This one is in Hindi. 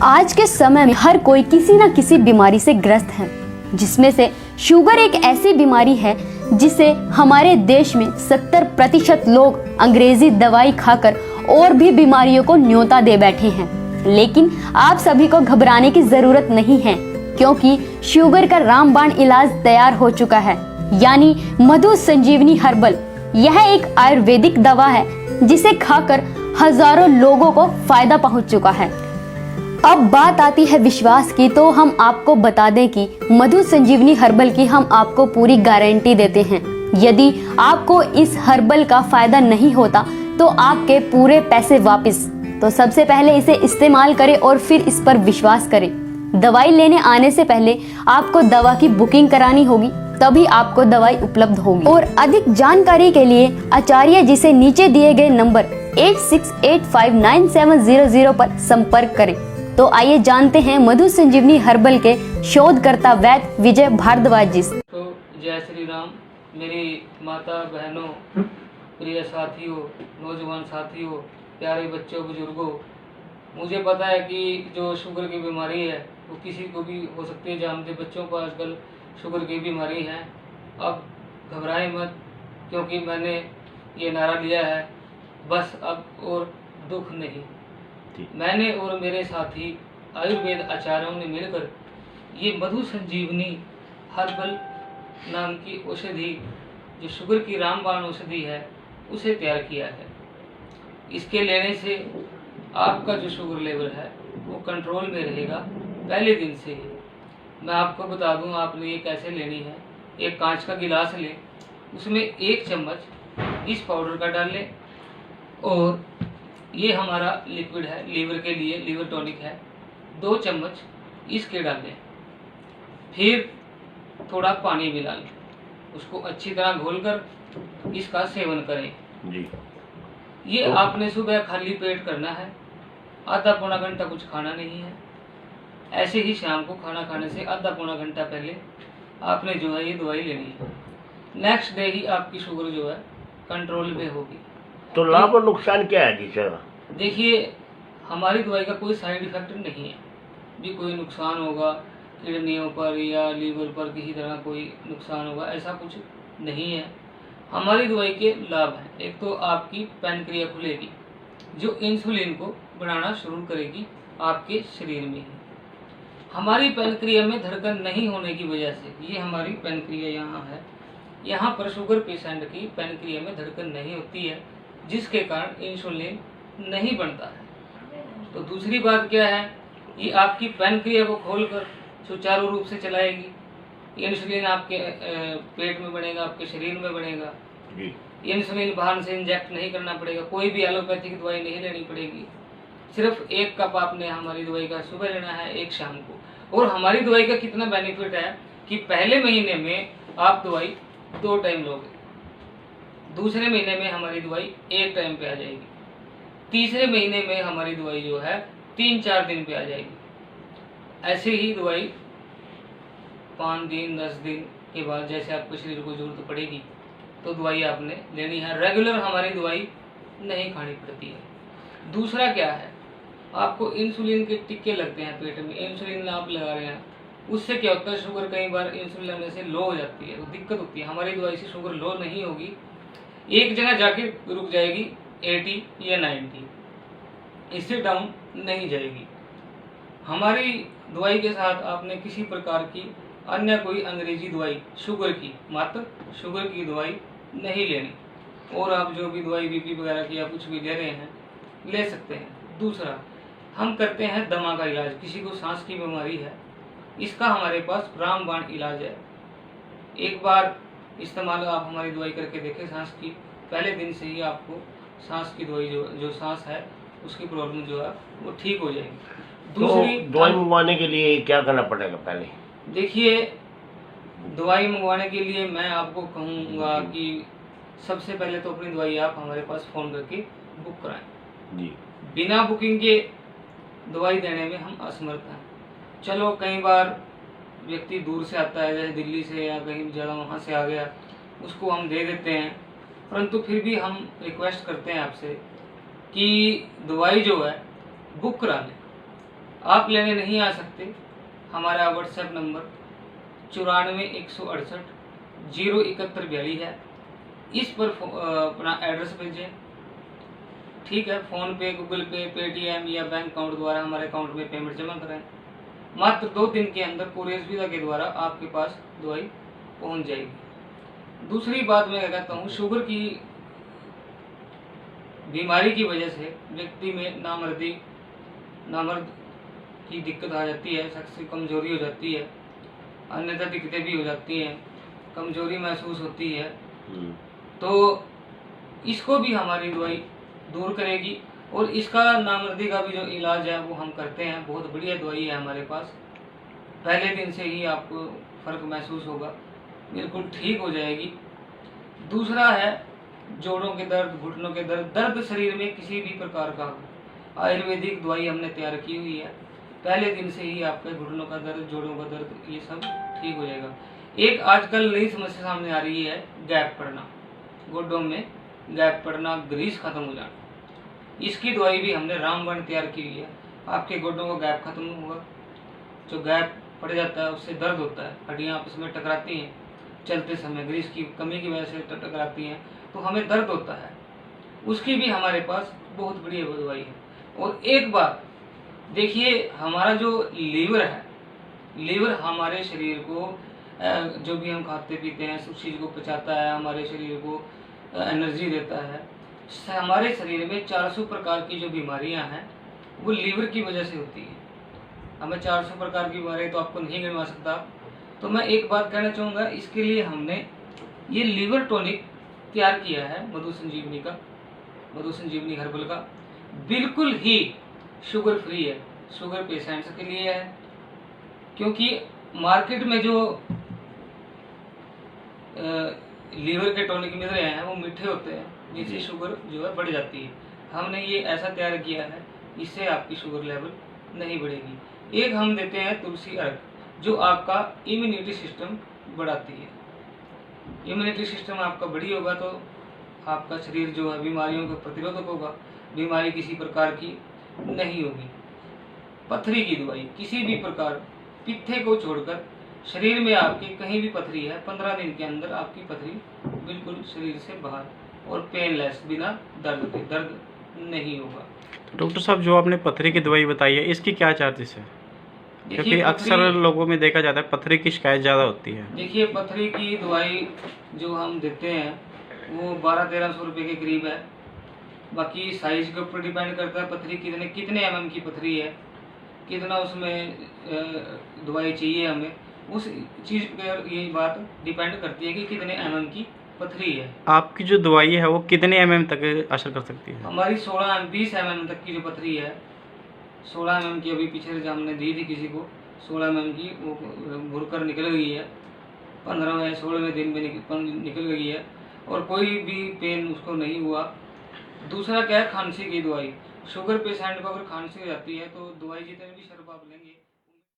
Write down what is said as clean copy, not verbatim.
आज के समय में हर कोई किसी न किसी बीमारी से ग्रस्त है, जिसमें से शुगर एक ऐसी बीमारी है जिसे हमारे देश में 70% लोग अंग्रेजी दवाई खाकर और भी बीमारियों को न्योता दे बैठे हैं। लेकिन आप सभी को घबराने की जरूरत नहीं है, क्योंकि शुगर का रामबाण इलाज तैयार हो चुका है, यानी मधु संजीवनी हर्बल। यह एक आयुर्वेदिक दवा है जिसे खाकर हजारों लोगों को फायदा पहुंच चुका है। अब बात आती है विश्वास की, तो हम आपको बता दें कि मधु संजीवनी हर्बल की हम आपको पूरी गारंटी देते हैं। यदि आपको इस हर्बल का फायदा नहीं होता तो आपके पूरे पैसे वापस। तो सबसे पहले इसे इस्तेमाल करें और फिर इस पर विश्वास करें। दवाई लेने आने से पहले आपको दवा की बुकिंग करानी होगी, तभी आपको दवाई उपलब्ध होगी। और अधिक जानकारी के लिए आचार्य जी से नीचे दिए गए नंबर 86859700 पर संपर्क करें। तो आइए जानते हैं मधु संजीवनी हर्बल के शोधकर्ता वैद्य विजय भारद्वाज जी से। तो जय श्री राम। मेरी माता बहनों, प्रिय साथियों, नौजवान साथियों, प्यारे बच्चों, बुजुर्गों, मुझे पता है कि जो शुगर की बीमारी है वो किसी को भी हो सकती है। जानते बच्चों को आजकल शुगर की बीमारी है। अब घबराएं मत, क्योंकि मैंने ये नारा लिया है, बस अब और दुख नहीं। मैंने और मेरे साथी आयुर्वेद आचार्यों ने मिलकर ये मधु संजीवनी हर्बल नाम की औषधि, जो शुगर की रामबाण औषधि है, उसे तैयार किया है। इसके लेने से आपका जो शुगर लेवल है वो कंट्रोल में रहेगा पहले दिन से ही। मैं आपको बता दूं आपने ये कैसे लेनी है। एक कांच का गिलास लें, उसमें 1 चम्मच इस पाउडर का डाल लें, और ये हमारा लिक्विड है लीवर के लिए, लीवर टॉनिक है, 2 चम्मच इसके डाल लें। फिर थोड़ा पानी मिला लें, उसको अच्छी तरह घोलकर इसका सेवन करें जी। ये तो आपने सुबह खाली पेट करना है, आधा पौना घंटा कुछ खाना नहीं है। ऐसे ही शाम को खाना खाने से आधा पौना घंटा पहले आपने जो है ये दवाई लेनी है। नेक्स्ट डे ही आपकी शुगर जो है कंट्रोल में होगी। तो लाभ और नुकसान क्या है जी सर? देखिए, हमारी दवाई का कोई साइड इफेक्ट नहीं है भी कोई नुकसान होगा किडनियों पर या लीवर पर, किसी तरह कोई नुकसान होगा, ऐसा कुछ नहीं है। हमारी दवाई के लाभ हैं। एक तो आपकी पैनक्रिया खुलेगी, जो इंसुलिन को बनाना शुरू करेगी आपके शरीर में ही। हमारी पैनक्रिया में धड़कन नहीं होने की वजह से, ये हमारी पैनक्रिया यहाँ है, यहाँ पर शुगर पेशेंट की पैनक्रिया में धड़कन नहीं होती है, जिसके कारण इंसुलिन नहीं बनता है। तो दूसरी बात क्या है, ये आपकी पैनक्रिया को खोलकर सुचारू रूप से चलाएगी। इंसुलिन आपके पेट में बनेगा, आपके शरीर में बनेगा। इंसुलिन बाहर से इंजेक्ट नहीं करना पड़ेगा, कोई भी एलोपैथिक दवाई नहीं लेनी पड़ेगी। सिर्फ 1 कप आपने हमारी दवाई का सुबह लेना है, 1 शाम को। और हमारी दवाई का कितना बेनिफिट है कि पहले महीने में आप दवाई 2 टाइम लोगे, दूसरे महीने में हमारी दवाई 1 टाइम पे आ जाएगी, तीसरे महीने में हमारी दवाई जो है 3-4 दिन पे आ जाएगी। ऐसे ही दवाई 5 दिन 10 दिन के बाद जैसे आपके शरीर को जरूरत पड़ेगी तो दवाई आपने लेनी है। रेगुलर हमारी दवाई नहीं खानी पड़ती है। दूसरा क्या है, आपको इंसुलिन के टिक्के लगते हैं पेट में, इंसुलिन आप लगा रहे हैं, उससे क्या होता है, शुगर कई बार इंसुलिन लगने से लो हो जाती है, तो दिक्कत होती है। हमारी दवाई से शुगर लो नहीं होगी, एक जगह जाके रुक जाएगी 80 या 90, इससे डाउन नहीं जाएगी। हमारी दवाई के साथ आपने किसी प्रकार की अन्य कोई अंग्रेजी दवाई, शुगर की, मात्र शुगर की दवाई नहीं लेनी। और आप जो भी दवाई बीपी वगैरह की या कुछ भी ले रहे हैं ले सकते हैं। दूसरा, हम करते हैं दमा का इलाज। किसी को सांस की बीमारी है, इसका हमारे पास रामबाण इलाज है। एक बार इस्तेमाल आप हमारी दवाई करके देखें सांस की, पहले दिन से ही आपको सांस की दवाई जो सांस है उसकी प्रॉब्लम जो है वो ठीक हो जाएगी। दूसरी, तो दवाई मंगवाने के लिए क्या करना पड़ेगा? पहले देखिए, दवाई मंगवाने के लिए मैं आपको कहूँगा कि सबसे पहले तो अपनी दवाई आप हमारे पास फ़ोन करके बुक कराएं जी। बिना बुकिंग के दवाई देने में हम असमर्थ हैं। चलो, कई बार व्यक्ति दूर से आता है, जैसे दिल्ली से या कहीं ज़्यादा वहाँ से आ गया, उसको हम दे देते हैं, परंतु फिर भी हम रिक्वेस्ट करते हैं आपसे कि दवाई जो है बुक करा लें। आप लेने नहीं आ सकते, हमारा व्हाट्सएप नंबर 94 168 07142 है। इस पर अपना एड्रेस भेजें, ठीक है। फ़ोन पे, गूगल पे, पेटीएम या बैंक अकाउंट द्वारा हमारे अकाउंट में पेमेंट जमा कराएं। मात्र 2 दिन के अंदर कुरियर सुविधा के द्वारा आपके पास दवाई पहुंच जाएगी। दूसरी बात मैं कहता हूँ, शुगर की बीमारी की वजह से व्यक्ति में नामर्द की दिक्कत आ जाती है, शख्स की कमजोरी हो जाती है, अन्यथा दिक्कतें भी हो जाती हैं, कमजोरी महसूस होती है। तो इसको भी हमारी दवाई दूर करेगी और इसका नामर्दी का भी जो इलाज है वो हम करते हैं। बहुत बढ़िया दवाई है हमारे पास, पहले दिन से ही आपको फ़र्क महसूस होगा, बिल्कुल ठीक हो जाएगी। दूसरा है जोड़ों के दर्द, घुटनों के दर्द शरीर में किसी भी प्रकार का हो, आयुर्वेदिक दवाई हमने तैयार की हुई है। पहले दिन से ही आपके घुटनों का दर्द, जोड़ों का दर्द, ये सब ठीक हो जाएगा। एक आजकल नई समस्या सामने आ रही है, गैप पड़ना, गोडों में गैप पड़ना, ग्रीस खत्म हो जाना। इसकी दवाई भी हमने रामबाण तैयार की हुई है। आपके गोडों का गैप खत्म होगा, जो गैप पड़ जाता है उससे दर्द होता है, हड्डियाँ आपस में टकराती हैं चलते समय, ग्रीस की कमी की वजह से टकराती हैं तो हमें दर्द होता है, उसकी भी हमारे पास बहुत बढ़िया दवाई है। और एक बात देखिए, हमारा जो लीवर है, लीवर हमारे शरीर को जो भी हम खाते पीते हैं उस चीज़ को पचाता है, हमारे शरीर को एनर्जी देता है। हमारे शरीर में 400 प्रकार की जो बीमारियां हैं वो लीवर की वजह से होती है। हमें 400 प्रकार की बीमारियां तो आपको नहीं गिनवा सकता। तो मैं एक बात कहना चाहूँगा, इसके लिए हमने ये लीवर टॉनिक तैयार किया है मधु संजीवनी का, मधु संजीवनी हर्बल का, बिल्कुल ही शुगर फ्री है, शुगर पेशेंट्स के लिए है। क्योंकि मार्केट में जो लीवर के टॉनिक मिल रहे हैं वो मीठे होते हैं, जिससे शुगर जो है बढ़ जाती है। हमने ये ऐसा तैयार किया है, इससे आपकी शुगर लेवल नहीं बढ़ेगी। एक हम देते हैं तुलसी अर्क, जो आपका इम्यूनिटी सिस्टम बढ़ाती है। इम्यूनिटी सिस्टम आपका बढ़ी होगा तो आपका शरीर जो है बीमारियों का प्रतिरोधक होगा, बीमारी किसी प्रकार की नहीं होगी। पथरी की दवाई, किसी भी प्रकार पित्ते को छोड़कर शरीर में आपके कहीं भी पथरी है, 15 दिन के अंदर आपकी पथरी बिल्कुल शरीर से बाहर और पेनलेस, बिना दर्द के, दर्द नहीं होगा। तो डॉक्टर साहब, जो आपने पथरी की दवाई बताई है, इसकी क्या चार्जेस है? क्योंकि अक्सर लोगों में देखा जाता है पथरी की शिकायत ज़्यादा होती है। देखिए, पथरी की दवाई जो हम देते हैं वो 1200-1300 रुपये के करीब है। बाकी साइज के ऊपर डिपेंड करता है, पथरी कितने mm की पथरी है, कितना उसमें दवाई चाहिए हमें, उस चीज़ पर ये बात डिपेंड करती है कि कितने mm की पथरी है। आपकी जो दवाई है वो कितने mm तक असर कर सकती है? हमारी 20 mm तक की जो पथरी है, 16 mm की अभी पीछे से हमने दी थी किसी को, 16 mm की, वो भुरकर निकल गई है, 15वें या 16वें दिन में निकल गई है और कोई भी पेन उसको नहीं हुआ। दूसरा क्या है, खांसी की दवाई। शुगर पेशेंट को अगर खांसी हो जाती है तो दवाई जितने भी सिरप आप लेंगे